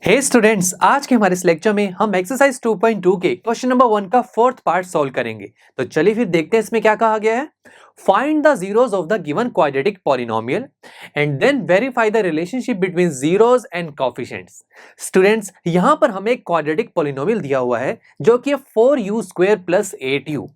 हे students, आज के हमारे इस लेक्चर में हम एक्सरसाइज 2.2 के क्वेश्चन नंबर 1 का फोर्थ पार्ट सॉल्व करेंगे। तो चलिए फिर देखते हैं इसमें क्या कहा गया है। Find the zeros of the given quadratic polynomial and then verify the relationship between zeros and coefficients. Students, यहां पर हमें एक क्वाड्रेटिक पॉलिनोमियल दिया हुआ है जो कि 4u² + 8u।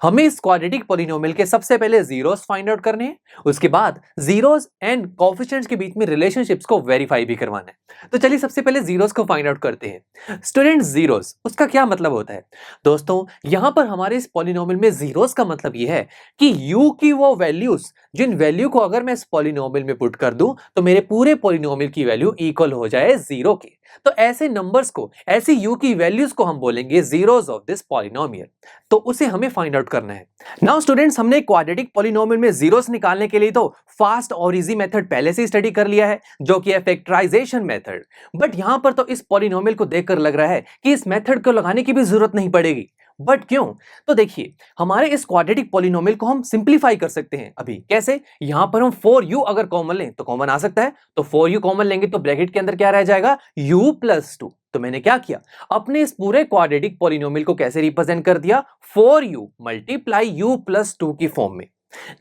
हमें इस क्वाड्रेटिक पॉलिनोमियल के सबसे पहले जीरोस फाइंड आउट करने हैं, उसके बाद जीरोस एंड कोएफिशिएंट्स के बीच में रिलेशनशिप्स को वेरीफाई भी करवाना है। तो चलिए सबसे पहले जीरोस को फाइंड आउट करते हैं। स्टूडेंट्स, जीरोस उसका क्या मतलब होता है? दोस्तों, यहां पर हमारे इस पॉलिनोमियल में जीरोस का मतलब यह है कि u की वो वैल्यूज जिन वैल्यू को अगर मैं इस पॉलिनोमियल में पुट कर दूं तो मेरे पूरे पॉलिनोमियल की वैल्यू इक्वल हो जाए जीरो के। तो ऐसे नंबर्स को, ऐसी u की वैल्यूज को हम बोलेंगे जीरोस ऑफ दिस पॉलिनोमियल। तो उसे हमें फाइंड आउट करना है। नाउ स्टूडेंट्स, हमने क्वाड्रेटिक पॉलिनोमियल में जीरोस निकालने के लिए तो फास्ट और इजी मेथड पहले से ही स्टडी कर लिया है, जो कि है फैक्टराइजेशन मेथड। बट यहां पर तो इस पॉलिनोमियल को देखकर लग रहा है कि इस मेथड को लगाने की भी जरूरत नहीं पड़ेगी। बट क्यों? तो देखिए, हमारे इस क्वाड्रेटिक पॉलिनोमियल को हम सिंपलीफाई कर सकते हैं। अभी कैसे? यहां पर हम 4u अगर कॉमन लें तो कॉमन आ सकता है, तो 4u कॉमन लेंगे तो ब्रैकेट के अंदर क्या रह जाएगा? u + 2। तो मैंने क्या किया, अपने इस पूरे क्वाड्रेटिक पॉलिनोमियल को कैसे रिप्रेजेंट कर दिया? 4u × u + 2 की फॉर्म में।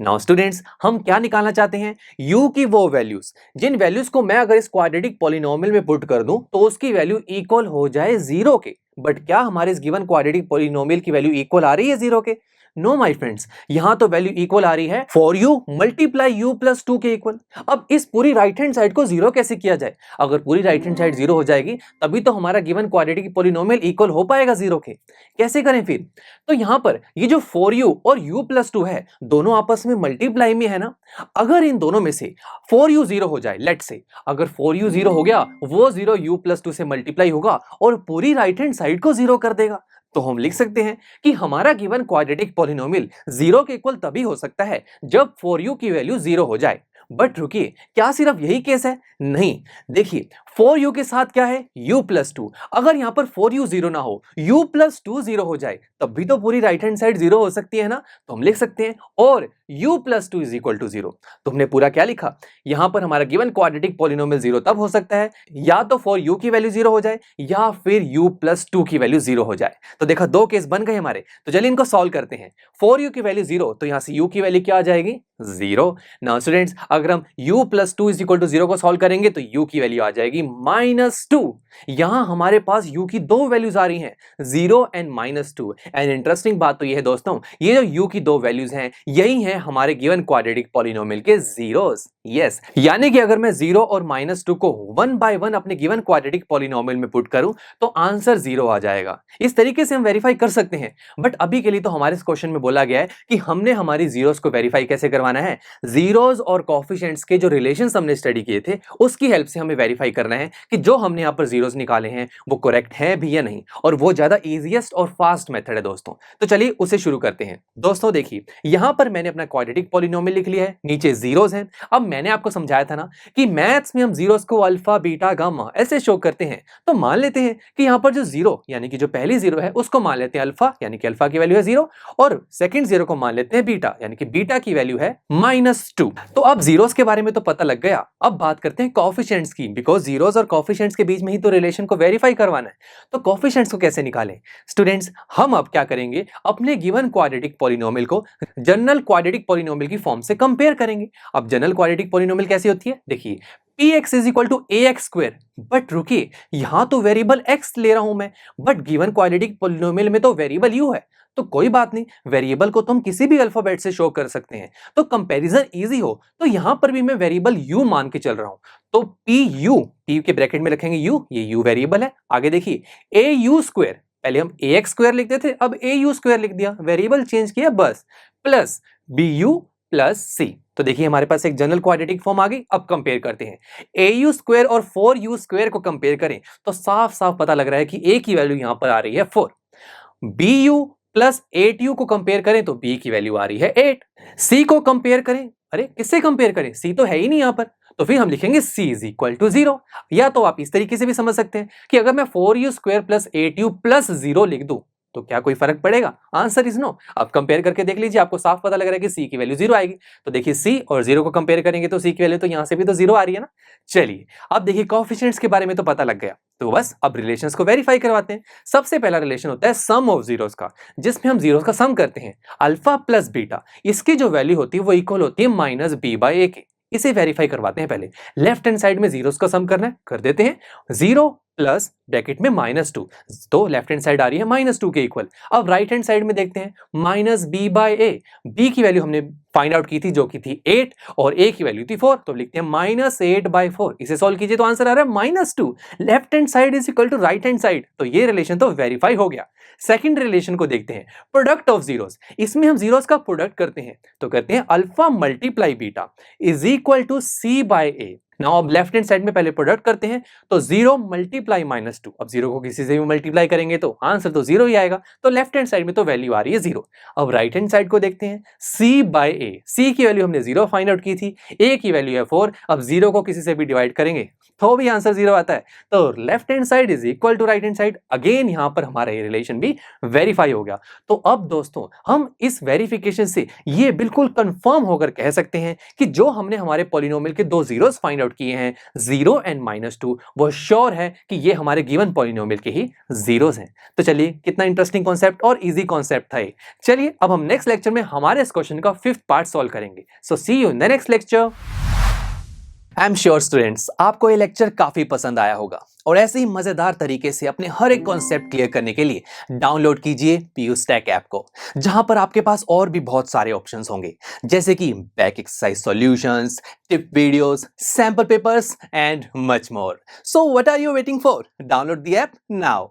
नाउ स्टूडेंट्स, हम क्या निकालना चाहते हैं? u की वो वैल्यूज जिन वैल्यूज को मैं अगर इस क्वाड्रेटिक पॉलिनोमियल में पुट कर दूं तो उसकी वैल्यू इक्वल हो जाए जीरो के। बट क्या हमारे इस गिवन क्वाड्रेटिक पॉलिनोमियल की वैल्यू इक्वल आ रही है जीरो के? नो माय फ्रेंड्स, यहां तो वैल्यू इक्वल आ रही है 4u × u + 2 के इक्वल। अब इस पूरी राइट हैंड साइड को जीरो कैसे किया जाए? अगर पूरी राइट हैंड साइड जीरो हो जाएगी तभी तो हमारा गिवन क्वाड्रेटिक पॉलिनोमियल इक्वल हो पाएगा जीरो के। कैसे करें फिर? तो यहां पर ये जो 4u और u + 2 है, दोनों आपस में मल्टीप्लाई में है ना। अगर इन दोनों में से 4u जीरो हो जाए, लेट से अगर 4u जीरो हो गया, वो जीरो u + 2 से मल्टीप्लाई होगा और पूरी राइट हैंड साइड को जीरो कर देगा। तो हम लिख सकते हैं कि हमारा गिवन क्वाड्रेटिक पॉलिनोमियल जीरो के इक्वल तभी हो सकता है जब 4u की वैल्यू जीरो हो जाए। बट रुकिए, क्या सिर्फ यही केस है? नहीं, देखिए 4u के साथ क्या है? u + 2। अगर यहां पर 4u जीरो ना हो, u + 2 जीरो हो जाए, तब भी तो पूरी राइट हैंड साइड जीरो हो सकती है ना। तो हम लिख सकते हैं और u + 2 = 0। तो हमने पूरा क्या लिखा? यहां पर हमारा गिवन क्वाड्रेटिक पॉलिनोमियल जीरो तब हो सकता है या तो 4u की वैल्यू जीरो हो जाए या फिर u + 2 की वैल्यू जीरो हो जाए। तो देखा, दो केस बन गए हमारे। तो चलिए इनको सॉल्व करते हैं। 4u की वैल्यू जीरो, तो यहां से u की वैल्यू क्या आ जाएगी? जीरो। नाउ स्टूडेंट्स, अगर हम u + 2 = 0 को सॉल्व करेंगे तो u की वैल्यू आ जाएगी -2। यहां हमारे पास u की दो वैल्यूज आ रही हैं, 0 एंड -2। एंड इंटरेस्टिंग बात तो यह है दोस्तों, ये जो u की दो वैल्यूज हैं, यही हैं हमारे गिवन क्वाड्रेटिक पॉलिनोमियल के जीरोस। यस, यानी कि अगर मैं 0 और -2 को 1 बाय 1 अपने गिवन क्वाड्रेटिक पॉलिनोमियल में पुट करूं तो आंसर 0 आ जाएगा। इस तरीके से हम वेरीफाई कर सकते हैं। बट अभी के लिए तो हमारे इस क्वेश्चन में बोला गया है कि हमने हमारी जीरोस को वेरीफाई कैसे करवाना है? जीरोस और कोएफिशिएंट्स के जो रिलेशंस हमने स्टडी किए थे उसकी हेल्प से हमें वेरीफाई करना है कि जो हमने यहाँ पर जीरोस निकाले हैं वो करेक्ट है भी या नहीं। और वो ज्यादा इजीएस्ट और फास्ट मेथड है दोस्तों। तो चलिए उसे शुरू करते हैं। दोस्तों देखिए, यहां पर मैंने अपना क्वाड्रेटिक पॉलिनोमियल लिख लिया है, नीचे जीरोस हैं। अब मैंने आपको समझाया था ना कि मैथ्स में हम जीरोस को अल्फा, बीटा, गामा ऐसे शो करते हैं। तो मान लेते हैं कि यहां पर जो जीरो यानी कि जो पहली जीरो है उसको मान लेते हैं अल्फा, यानी कि अल्फा की वैल्यू है जीरो, और सेकंड जीरो को मान लेते हैं बीटा, यानी कि बीटा की वैल्यू है -2। तो अब जीरोस के बारे में तो पता लग गया। अब बात करते हैं कोएफिशिएंट्स की, बिकॉज जीरोस और कोएफिशिएंट्स के बीच में ही तो रिलेशन को वेरीफाई करवाना है। तो कोएफिशिएंट्स को कैसे निकालें? स्टूडेंट्स, हम अब क्या करेंगे, अपने गिवन क्वाड्रेटिक पॉलिनोमियल को जनरल क्वाड्रेटिक पॉलिनोमियल की फॉर्म से कंपेयर करेंगे। अब जनरल क्वाड्रेटिक पॉलिनोमियल कैसी होती है? देखिए, px = ax²। बट रुकिए, यहां तो वेरिएबल x ले रहा हूं मैं, बट गिवन क्वाड्रेटिक पॉलिनोमियल में तो वेरिएबल u है। तो कोई बात नहीं, वेरिएबल को तो हम किसी भी अल्फाबेट से शो कर सकते हैं। तो कंपैरिजन इजी हो तो यहां पर भी मैं वेरिएबल u मान के चल रहा हूं। तो p के ब्रैकेट में रखेंगे u, ये u वेरिएबल है। आगे देखिए, au², पहले हम ax² लिखते थे, अब au² लिख दिया, वेरिएबल चेंज किया बस, प्लस bu + c। तो देखिए हमारे पास एक जनरल क्वाड्रेटिक फॉर्म आ गई। अब कंपेयर करते हैं, au² और 4u² को कंपेयर करें तो साफ साफ पता लग रहा है कि a की वैल्यू यहां पर आ रही है 4। bu + 8u को कंपेयर करें तो b की वैल्यू आ रही है 8। c को कंपेयर करें, अरे किससे कंपेयर करें? c तो है ही नहीं यहां पर, तो फिर हम लिखेंगे c = 0। या तो आप इस तरीके से भी समझ सकते हैं कि अगर मैं 4u² + 8u + 0 लिख दूं तो क्या कोई फर्क पड़ेगा? Answer is no. अब कंपेयर करके देख लीजिए, आपको साफ पता लग रहा है कि सी की वैल्यू 0 आएगी। तो देखिए सी और 0 को कंपेयर करेंगे तो सी की वैल्यू तो यहां से भी तो 0 आ रही है ना। चलिए अब देखिए कोएफिशिएंट्स के बारे में तो पता लग गया, तो बस अब रिलेशंस को वेरीफाई करवाते हैं। सबसे पहला रिलेशन होता है सम ऑफ जीरोस का, जिसमें हम जीरोस का सम करते हैं। अल्फा प्लस बीटा, इसकी जो वैल्यू होती है वो इक्वल होती है माइनस बी बाई ए के। इसे वेरीफाई करवाते हैं। पहले लेफ्ट हैंड साइड में जीरोस का सम करना है, कर देते हैं। 0 प्लस ब्रैकेट में -2, तो लेफ्ट हैंड साइड आ रही है -2 के इक्वल। अब राइट हैंड साइड में देखते हैं, minus B by A. B की वैल्यू हमने फाइंड आउट की थी जो कि थी 8 और ए की वैल्यू थी 4, तो लिखते हैं -8/4। इसे सॉल्व कीजिए तो आंसर आ रहा है -2। Left hand side is equal to right hand side, तो ये रिलेशन तो वेरीफाई हो गया। सेकंड रिलेशन को देखते हैं, प्रोडक्ट ऑफ जीरोस। इसमें हम जीरोस का प्रोडक्ट करते हैं, तो करते हैं alpha multiply beta is equal to C by A. Now अब लेफ्ट हैंड साइड में पहले प्रोडक्ट करते हैं, तो 0 मल्टीप्लाई -2। अब 0 को किसी से भी मल्टीप्लाई करेंगे तो आंसर तो 0 ही आएगा, तो लेफ्ट हैंड साइड में तो वैल्यू आ रही है 0। अब राइट हैंड साइड को देखते हैं, c बाई ए। सी की वैल्यू हमने 0 फाइंड आउट की थी, a की वैल्यू है 4। अब 0 को किसी से भी डिवाइड करेंगे तो भी आंसर 0 आता है, तो left hand side is equal to right hand side. Again यहां पर हमारा ये रिलेशन भी वेरीफाई हो गया। तो अब दोस्तों हम इस वेरिफिकेशन से ये बिल्कुल कंफर्म होकर कह सकते हैं कि जो हमने हमारे पॉलिनोमियल के दो जीरोस फाइंड आउट किए हैं, 0 एंड -2, वो श्योर है कि ये हमारे गिवन पॉलिनोमियल के ही जीरोस हैं। तो चलिए, कितना इंटरेस्टिंग कॉन्सेप्ट और इजी कॉन्सेप्ट था ये। चलिए अब हम नेक्स्ट लेक्चर में हमारे इस क्वेश्चन का 5th पार्ट सॉल्व करेंगे। So see you in the next lecture. I am sure students, आपको ये लेक्चर काफी पसंद आया होगा और ऐसे ही मजेदार तरीके से अपने हर एक कॉन्सेप्ट क्लियर करने के लिए डाउनलोड कीजिए PUStack ऐप को, जहां पर आपके पास और भी बहुत सारे ऑप्शंस होंगे, जैसे कि back exercise solutions, tip videos, sample papers and much more. So what are you waiting for? Download the app now.